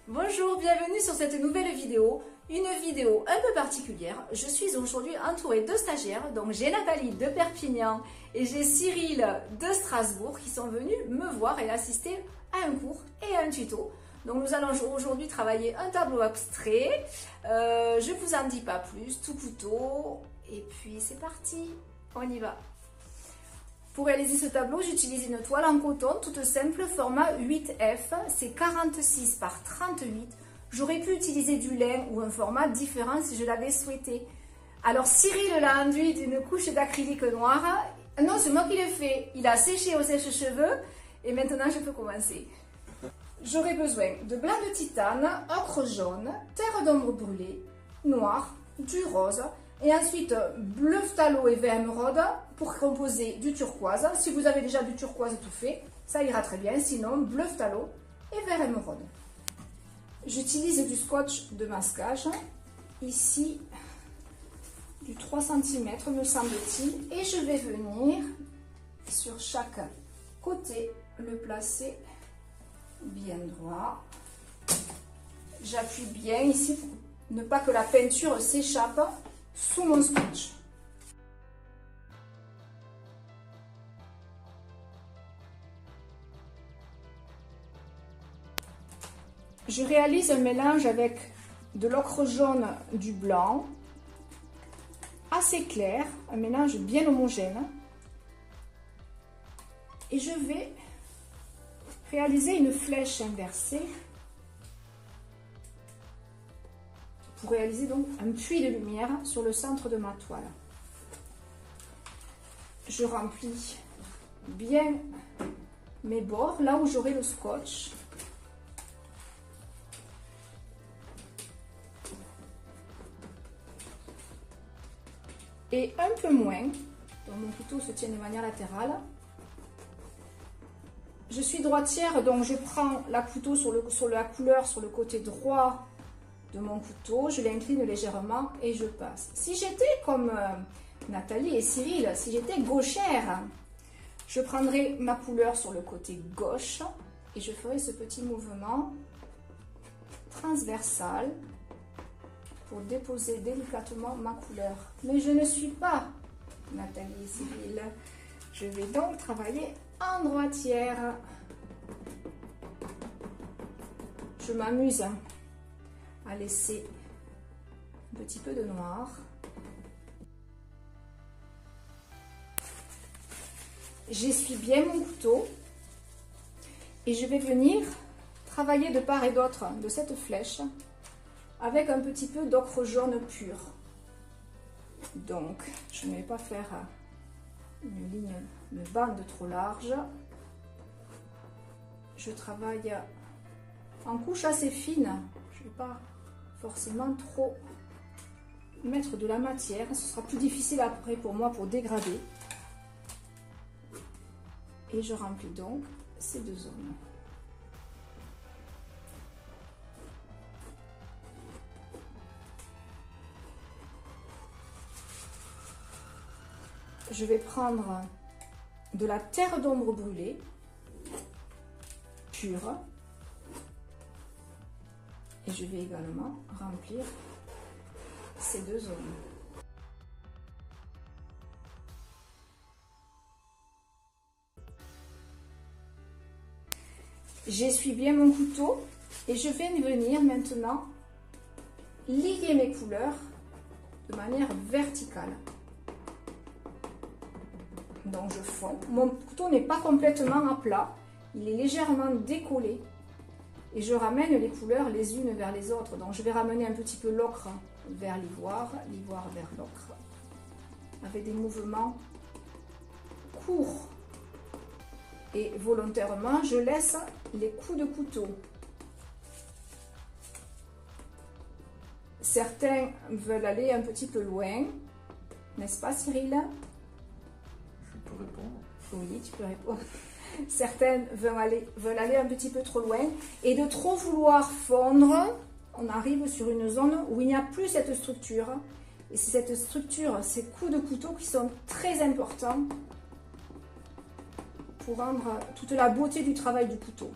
Bonjour, bienvenue sur cette nouvelle vidéo, une vidéo un peu particulière. Je suis aujourd'hui entourée de stagiaires, donc j'ai Nathalie de Perpignan et j'ai Cyril de Strasbourg qui sont venus me voir et assister à un cours et à un tuto. Donc nous allons aujourd'hui travailler un tableau abstrait, je vous en dis pas plus, tout couteau, et puis c'est parti, on y va. Pour réaliser ce tableau, j'utilise une toile en coton toute simple, format 8F, c'est 46 par 38. J'aurais pu utiliser du lin ou un format différent si je l'avais souhaité. Alors Cyril l'a enduit d'une couche d'acrylique noire. Non, c'est moi qui l'ai fait. Il a séché au sèche-cheveux et maintenant je peux commencer. J'aurai besoin de blanc de titane, ocre jaune, terre d'ombre brûlée, noir, du rose et ensuite bleu phthalo et vert émeraude pour composer du turquoise. Si vous avez déjà du turquoise tout fait, ça ira très bien. Sinon, bleu phthalo et vert émeraude. J'utilise du scotch de masquage, ici du 3 cm me semble-t-il, et je vais venir sur chaque côté le placer bien droit. J'appuie bien ici pour ne pas que la peinture s'échappe sous mon scotch. Je réalise un mélange avec de l'ocre jaune, du blanc, assez clair, un mélange bien homogène. Et je vais réaliser une flèche inversée pour réaliser donc un puits de lumière sur le centre de ma toile. Je remplis bien mes bords, là où j'aurai le scotch. Et un peu moins, donc mon couteau se tient de manière latérale. Je suis droitière, donc je prends la couteau sur la couleur sur le côté droit de mon couteau, je l'incline légèrement et je passe. Si j'étais comme Nathalie et Cyril, si j'étais gauchère, je prendrais ma couleur sur le côté gauche et je ferai ce petit mouvement transversal pour déposer délicatement ma couleur. Mais je ne suis pas Nathalie et Cyril. Je vais donc travailler en droitière. Je m'amuse à laisser un petit peu de noir. J'essuie bien mon couteau et je vais venir travailler de part et d'autre de cette flèche avec un petit peu d'ocre jaune pur. Donc, je ne vais pas faire une bande trop large. Je travaille en couche assez fine. Je ne vais pas forcément trop mettre de la matière. Ce sera plus difficile après pour moi pour dégrader. Et je remplis donc ces deux zones. Je vais prendre de la terre d'ombre brûlée, pure, et je vais également remplir ces deux zones. J'essuie bien mon couteau et je vais venir maintenant lier mes couleurs de manière verticale. Donc je fonds. Mon couteau n'est pas complètement à plat, il est légèrement décollé et je ramène les couleurs les unes vers les autres. Donc je vais ramener un petit peu l'ocre vers l'ivoire, l'ivoire vers l'ocre, avec des mouvements courts. Et volontairement, je laisse les coups de couteau. Certains veulent aller un petit peu loin, n'est-ce pas Cyril ? Je peux répondre. Oui, tu peux répondre. Certaines veulent aller un petit peu trop loin et de trop vouloir fondre, on arrive sur une zone où il n'y a plus cette structure. Et c'est cette structure, ces coups de couteau qui sont très importants pour rendre toute la beauté du travail du couteau.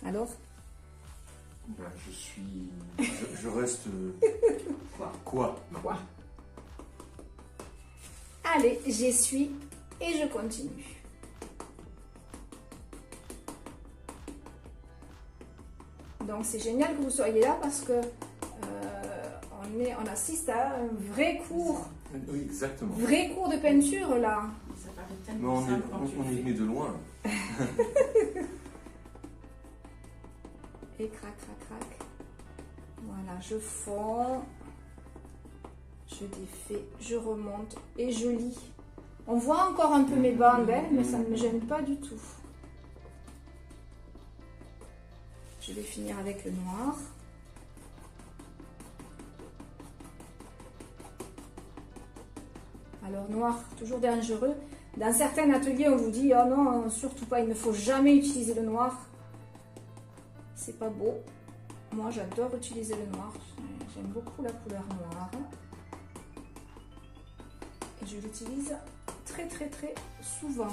Alors? Ben, je reste... Quoi? Quoi? Quoi? Allez, j'essuie et je continue. Donc c'est génial que vous soyez là parce que on assiste à un vrai cours. Oui, exactement. Vrai cours de peinture là. Ça paraît Mais tellement on simple quand tu le est fais. venu de loin. Et crac, crac, crac. Voilà, je fonds. Je défais, je remonte et je lis. On voit encore un peu mes bandes, hein, mais ça ne me gêne pas du tout. Je vais finir avec le noir. Alors noir, toujours dangereux. Dans certains ateliers, on vous dit, oh non, surtout pas, il ne faut jamais utiliser le noir. C'est pas beau. Moi, j'adore utiliser le noir. J'aime beaucoup la couleur noire. Et je l'utilise très, très, très souvent.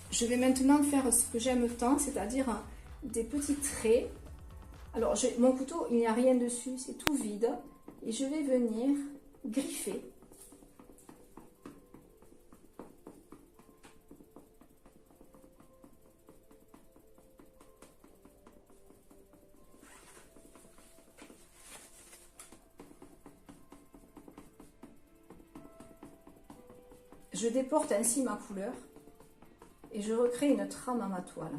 Je vais maintenant faire ce que j'aime tant, c'est-à-dire des petits traits. Alors, mon couteau, il n'y a rien dessus, c'est tout vide. Et je vais venir griffer. Je déporte ainsi ma couleur. Et je recrée une trame à ma toile.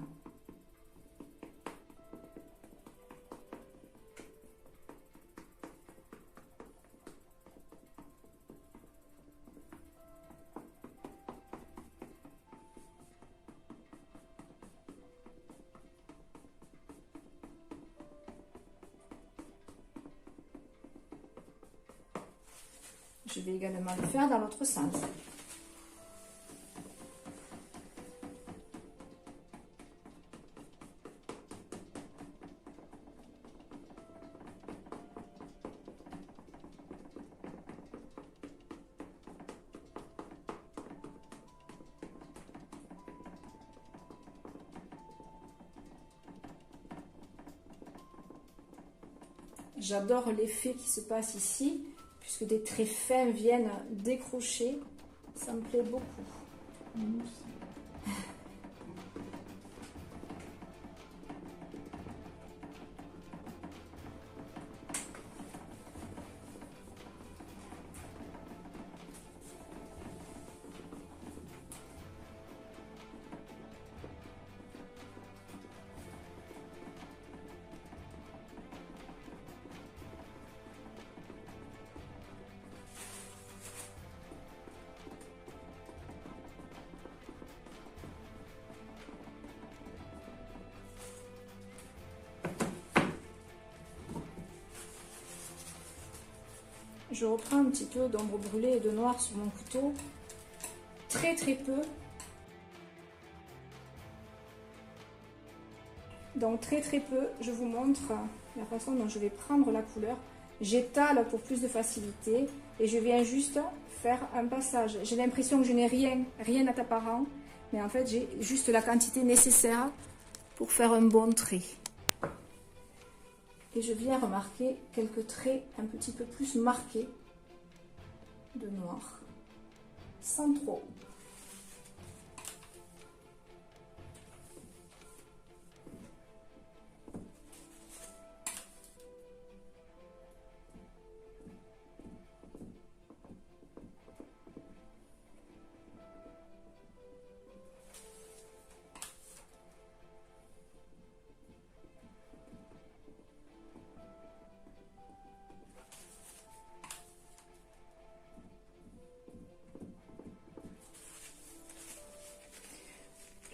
Je vais également le faire dans l'autre sens. J'adore l'effet qui se passe ici, puisque des traits fins viennent décrocher. Ça me plaît beaucoup. Nous aussi. Je reprends un petit peu d'ombre brûlée et de noir sur mon couteau. Très très peu. Donc très très peu, je vous montre la façon dont je vais prendre la couleur. J'étale pour plus de facilité et je viens juste faire un passage. J'ai l'impression que je n'ai rien d'apparent, mais en fait j'ai juste la quantité nécessaire pour faire un bon trait. Et je viens remarquer quelques traits un petit peu plus marqués de noir, sans trop.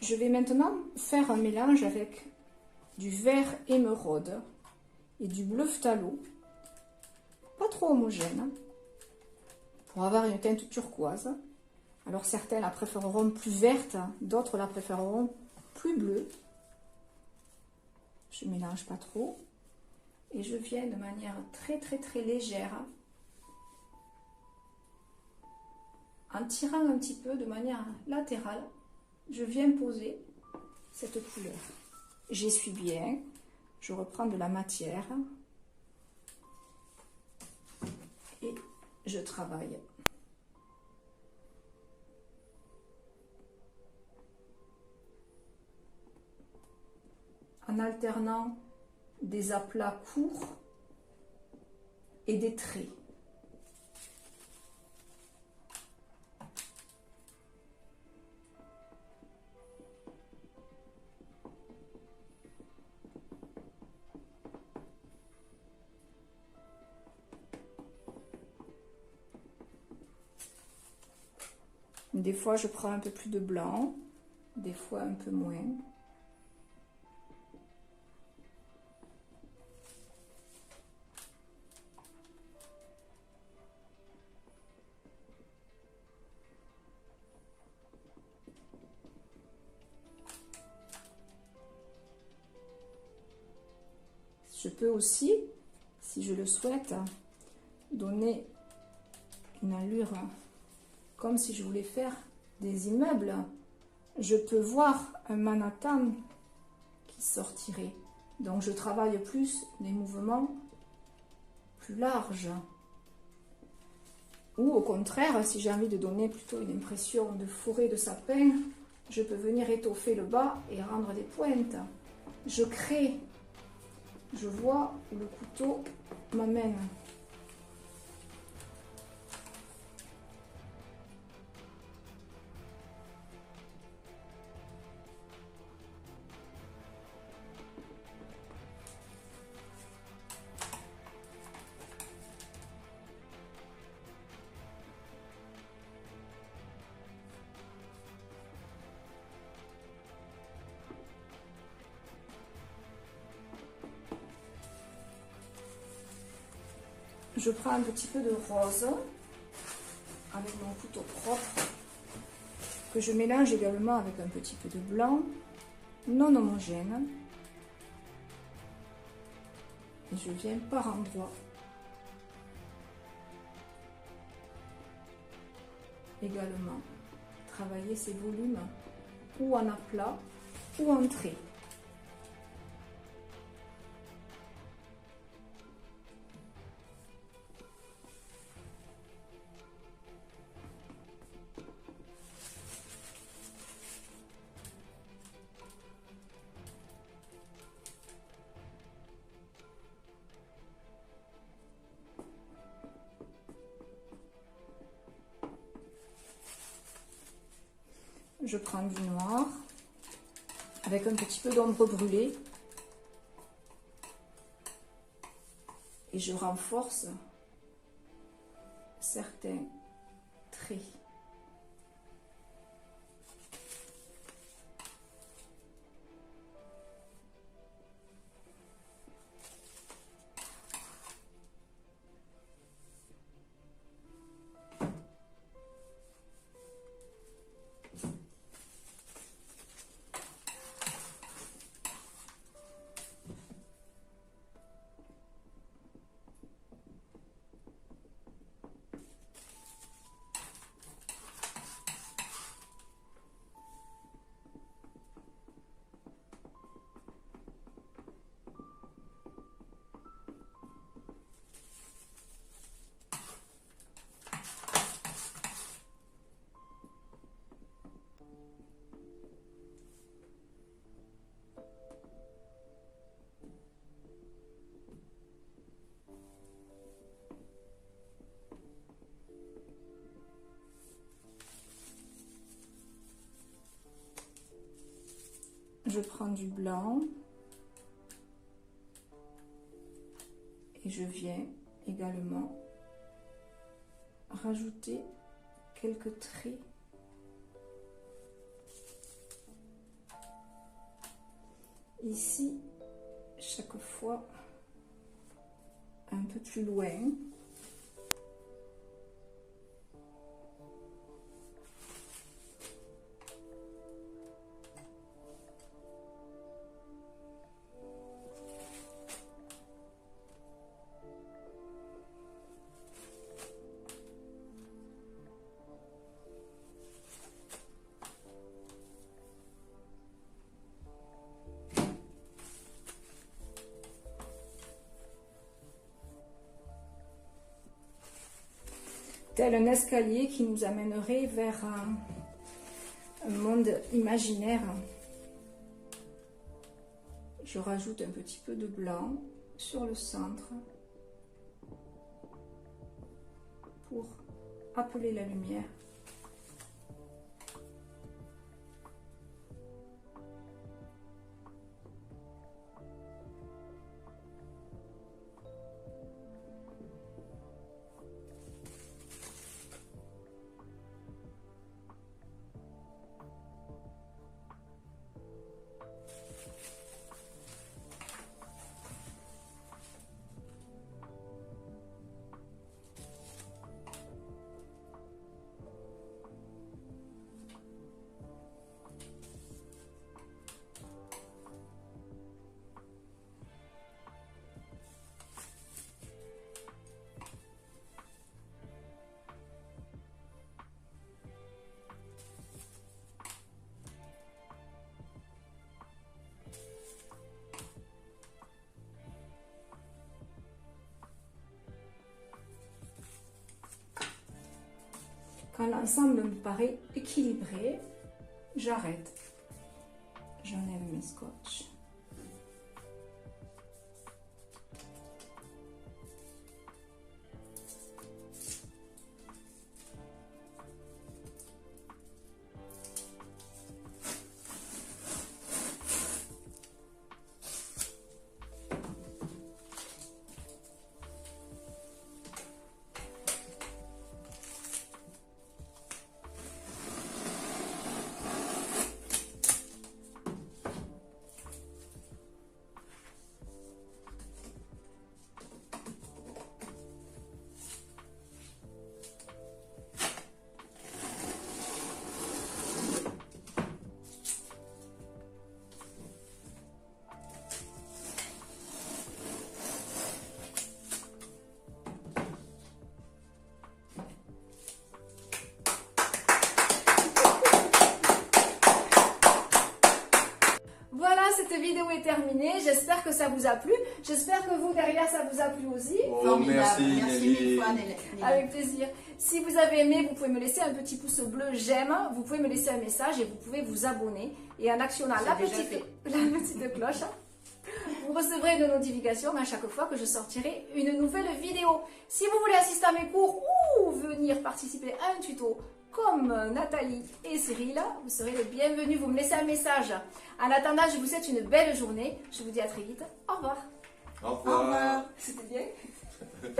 Je vais maintenant faire un mélange avec du vert émeraude et du bleu phthalo, pas trop homogène. pour avoir une teinte turquoise. Alors certains la préféreront plus verte, d'autres la préféreront plus bleue. Je ne mélange pas trop. Et je viens de manière très légère, en tirant un petit peu de manière latérale, je viens poser cette couleur. J'essuie bien, je reprends de la matière et je travaille. En alternant des aplats courts et des traits. Des fois, je prends un peu plus de blanc, des fois un peu moins. Je peux aussi, si je le souhaite, donner une allure comme si je voulais faire des immeubles. Je peux voir un Manhattan qui sortirait. Donc je travaille plus des mouvements plus larges. Ou au contraire, si j'ai envie de donner plutôt une impression de forêt de sapin, je peux venir étoffer le bas et rendre des pointes. Je crée. Je vois où le couteau m'amène. Je prends un petit peu de rose avec mon couteau propre que je mélange également avec un petit peu de blanc non homogène et je viens par endroits également travailler ces volumes ou en aplat ou en trait. Je prends du noir avec un petit peu d'ombre brûlée et je renforce certains traits. Je prends du blanc et je viens également rajouter quelques traits ici, chaque fois un peu plus loin. tel un escalier qui nous amènerait vers un monde imaginaire. Je rajoute un petit peu de blanc sur le centre pour appeler la lumière. Quand l'ensemble me paraît équilibré, j'arrête. J'enlève mes scotch. Cette vidéo est terminée, j'espère que ça vous a plu, j'espère que vous derrière ça vous a plu aussi. Oh, merci mille fois, Nelly. Avec plaisir. Si vous avez aimé, vous pouvez me laisser un petit pouce bleu j'aime, vous pouvez me laisser un message et vous pouvez vous abonner. Et en actionnant la petite cloche, vous recevrez une notification à chaque fois que je sortirai une nouvelle vidéo. Si vous voulez assister à mes cours ou venir participer à un tuto comme Nathalie et Cyril, vous serez les bienvenus, vous me laissez un message. En attendant, je vous souhaite une belle journée. Je vous dis à très vite. Au revoir. Au revoir. C'était bien.